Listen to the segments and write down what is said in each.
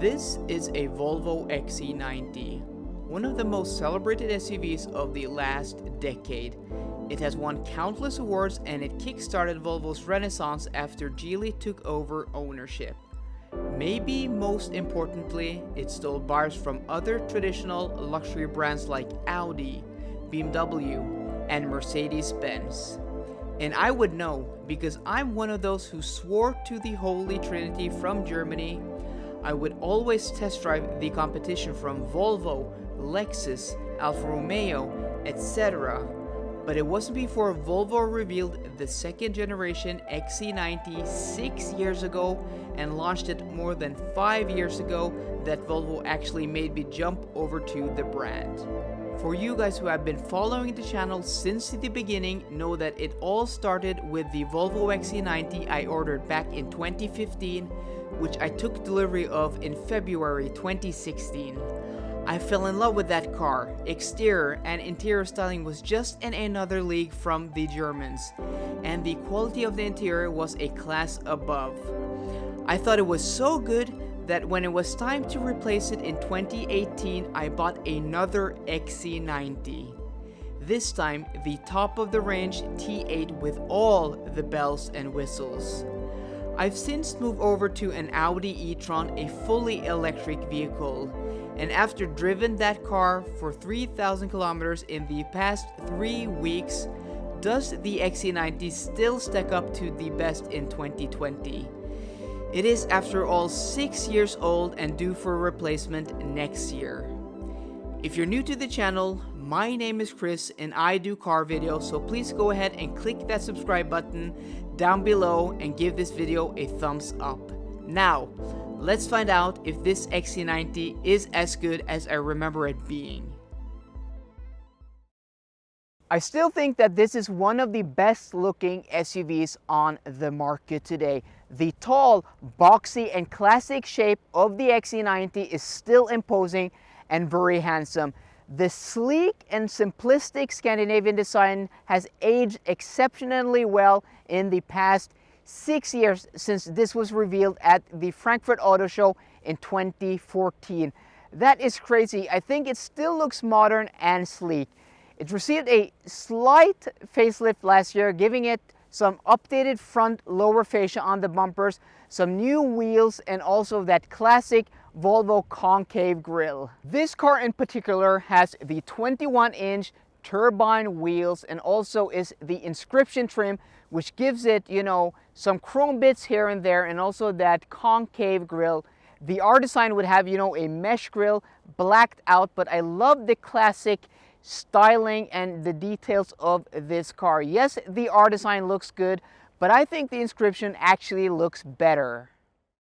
This is a Volvo XC90, one of the most celebrated SUVs of the last decade. It has won countless awards and it kickstarted Volvo's renaissance after Geely took over ownership. Maybe most importantly, it stole buyers from other traditional luxury brands like Audi, BMW, and Mercedes-Benz. And I would know because I'm one of those who swore to the Holy Trinity from Germany. I would always test drive the competition from Volvo, Lexus, Alfa Romeo, etc. But it wasn't before Volvo revealed the second generation XC90 6 years ago and launched it more than 5 years ago that Volvo actually made me jump over to the brand. For you guys who have been following the channel since the beginning, know that it all started with the Volvo XC90 I ordered back in 2015, which I took delivery of in February 2016. I fell in love with that car. Exterior and interior styling was just in another league from the Germans, and the quality of the interior was a class above. I thought it was so good that when it was time to replace it in 2018, I bought another XC90. This time, the top of the range T8 with all the bells and whistles. I've since moved over to an Audi E-Tron, a fully electric vehicle, and after driven that car for 3,000 kilometers in the past 3 weeks, does the XC90 still stack up to the best in 2020? It is, after all, 6 years old and due for replacement next year. If you're new to the channel, my name is Chris and I do car videos, so please go ahead and click that subscribe button down below and give this video a thumbs up. Now, let's find out if this XC90 is as good as I remember it being. I still think that this is one of the best looking SUVs on the market today. The tall, boxy, and classic shape of the XC90 is still imposing and very handsome. The sleek and simplistic Scandinavian design has aged exceptionally well in the past 6 years since this was revealed at the Frankfurt Auto Show in 2014. That is crazy. I think it still looks modern and sleek. It received a slight facelift last year, giving it some updated front lower fascia on the bumpers, some new wheels, and also that classic Volvo concave grille. This car in particular has the 21-inch turbine wheels and also is the inscription trim, which gives it, some chrome bits here and there, and also that concave grille. The R design would have, a mesh grille blacked out, but I love the classic styling and the details of this car. Yes, the R design looks good, but I think the inscription actually looks better.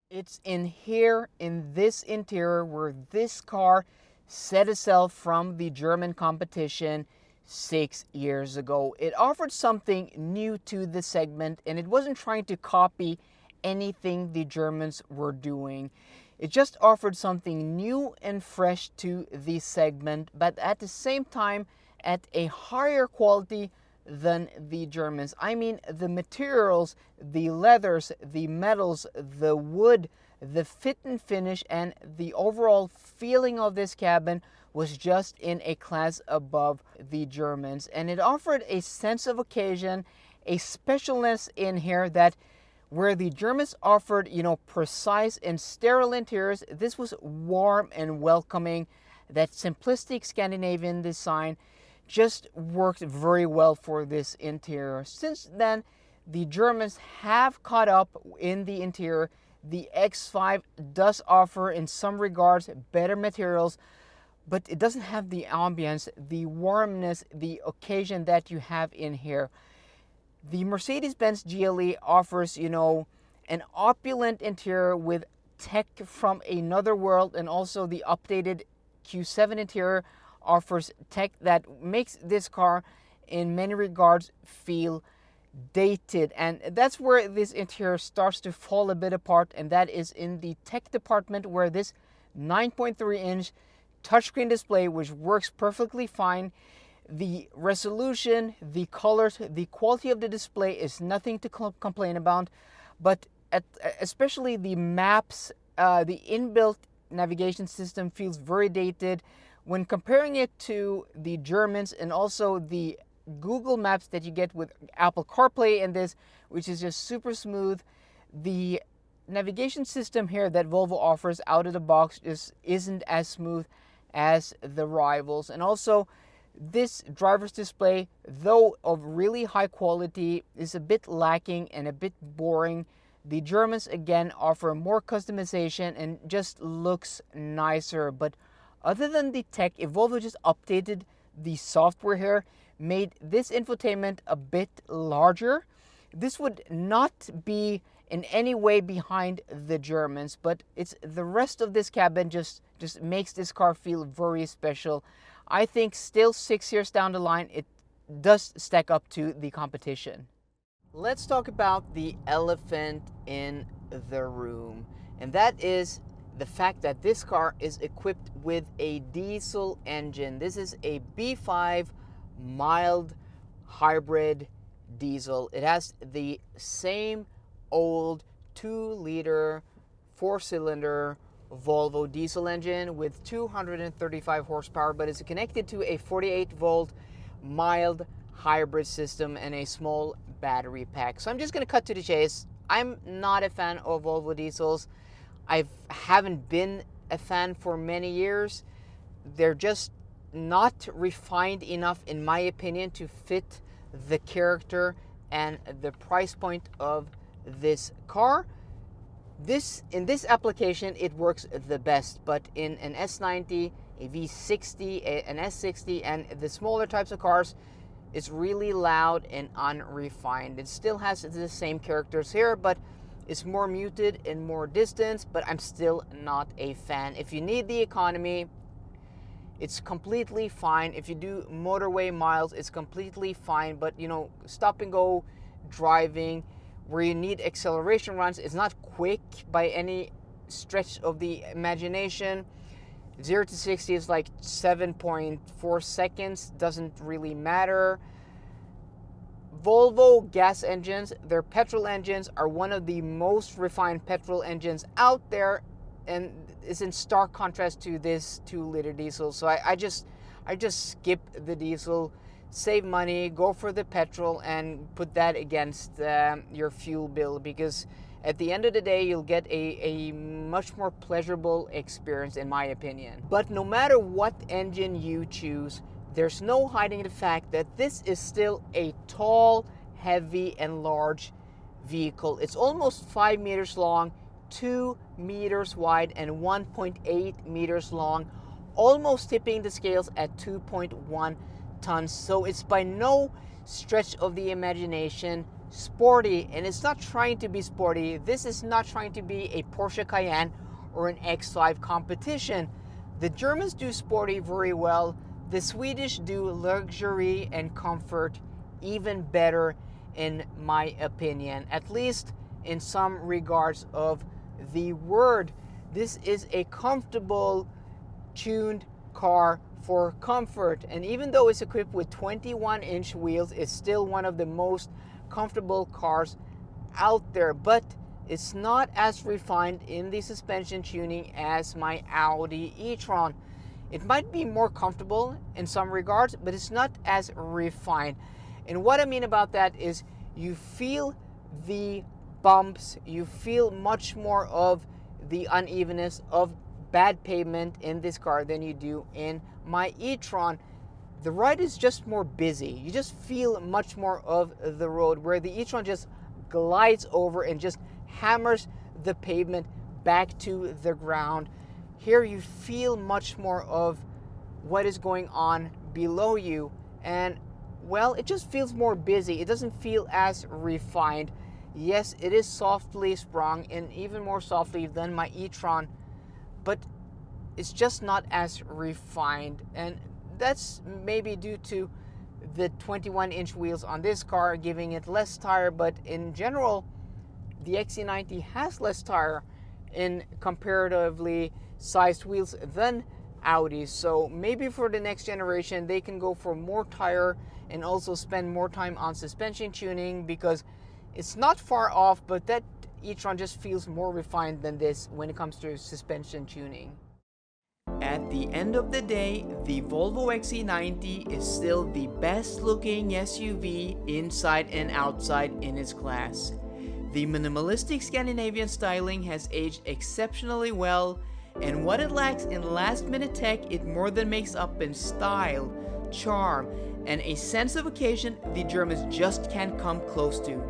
It's in here, in this interior, where this car set itself from the German competition 6 years ago. It offered something new to the segment, and it wasn't trying to copy anything the Germans were doing. It just offered something new and fresh to the segment, but at the same time at a higher quality than the Germans. I mean, the materials, the leathers, the metals, the wood, the fit and finish, and the overall feeling of this cabin was just in a class above the Germans. And it offered a sense of occasion, a specialness in here that where the Germans offered, precise and sterile interiors, this was warm and welcoming. That simplistic Scandinavian design just worked very well for this interior. Since then, the Germans have caught up in the interior. The X5 does offer, in some regards, better materials, but it doesn't have the ambience, the warmness, the occasion that you have in here. The Mercedes-Benz GLE offers, an opulent interior with tech from another world, and also the updated Q7 interior offers tech that makes this car in many regards feel dated. And that's where this interior starts to fall a bit apart, and that is in the tech department, where this 9.3-inch touchscreen display, which works perfectly fine, the resolution, the colors, the quality of the display is nothing to complain about, but especially the maps, the inbuilt navigation system feels very dated. When comparing it to the Germans and also the Google Maps that you get with Apple CarPlay and this, which is just super smooth, the navigation system here that Volvo offers out of the box just isn't as smooth as the rivals. And also, this driver's display, though of really high quality, is a bit lacking and a bit boring. The Germans again offer more customization and just looks nicer. But other than the tech, if Volvo just updated the software here, made this infotainment a bit larger, this would not be in any way behind the Germans, but it's the rest of this cabin just makes this car feel very special. I think still 6 years down the line, it does stack up to the competition. Let's talk about the elephant in the room, and that is the fact that this car is equipped with a diesel engine. This is a B5 mild hybrid diesel. It has the same old 2-liter 4-cylinder Volvo diesel engine with 235 horsepower, but it's connected to a 48-volt mild hybrid system and a small battery pack. So I'm just going to cut to the chase. I'm not a fan of Volvo diesels. I haven't been a fan for many years. They're just not refined enough, in my opinion, to fit the character and the price point of this car. In this application, it works the best, but in an S90, a V60, an S60, and the smaller types of cars, it's really loud and unrefined. It still has the same characters here, but it's more muted and more distance, but I'm still not a fan. If you need the economy, it's completely fine. If you do motorway miles, it's completely fine, but you know, stop and go driving where you need acceleration runs, it's not quick by any stretch of the imagination. 0 to 60 is like 7.4 seconds, doesn't really matter. Volvo gas engines, their petrol engines are one of the most refined petrol engines out there, and is in stark contrast to this 2-liter diesel. So I just skip the diesel, save money, go for the petrol, and put that against your fuel bill, because at the end of the day, you'll get a much more pleasurable experience, in my opinion. But no matter what engine you choose, there's no hiding the fact that this is still a tall, heavy, and large vehicle. It's almost 5 meters long, 2 meters wide, and 1.8 meters long, almost tipping the scales at 2.1 tons. So it's by no stretch of the imagination sporty, and it's not trying to be sporty. This is not trying to be a Porsche Cayenne or an X5 competition. The Germans do sporty very well. The Swedish do luxury and comfort even better, in my opinion, at least in some regards of the word. This is a comfortable, tuned car for comfort, and even though it's equipped with 21-inch wheels, it's still one of the most comfortable cars out there. But it's not as refined in the suspension tuning as my Audi E-Tron. It might be more comfortable in some regards, but it's not as refined. And what I mean about that is you feel the bumps, you feel much more of the unevenness of bad pavement in this car than you do in my E-Tron. The ride is just more busy. You just feel much more of the road, where the E-Tron just glides over and just hammers the pavement back to the ground. Here you feel much more of what is going on below you, and well, it just feels more busy. It doesn't feel as refined. Yes, it is softly sprung, and even more softly than my E-Tron, but it's just not as refined, and that's maybe due to the 21-inch wheels on this car giving it less tire. But in general, the XC90 has less tire in comparatively sized wheels than Audi. So maybe for the next generation, they can go for more tire and also spend more time on suspension tuning, because it's not far off, but that E-Tron just feels more refined than this when it comes to suspension tuning. At the end of the day, the Volvo XC90 is still the best looking SUV inside and outside in its class. The minimalistic Scandinavian styling has aged exceptionally well, and what it lacks in last minute tech it more than makes up in style, charm, and a sense of occasion the Germans just can't come close to.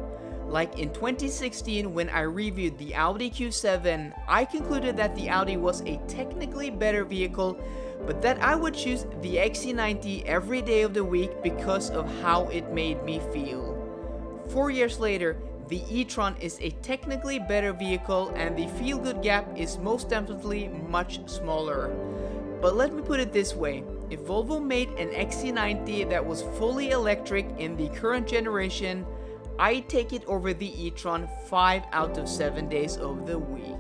Like in 2016 when I reviewed the Audi Q7, I concluded that the Audi was a technically better vehicle, but that I would choose the XC90 every day of the week because of how it made me feel. 4 years later, the E-Tron is a technically better vehicle and the feel-good gap is most definitely much smaller. But let me put it this way, if Volvo made an XC90 that was fully electric in the current generation, I'd take it over the E-Tron 5 out of 7 days of the week.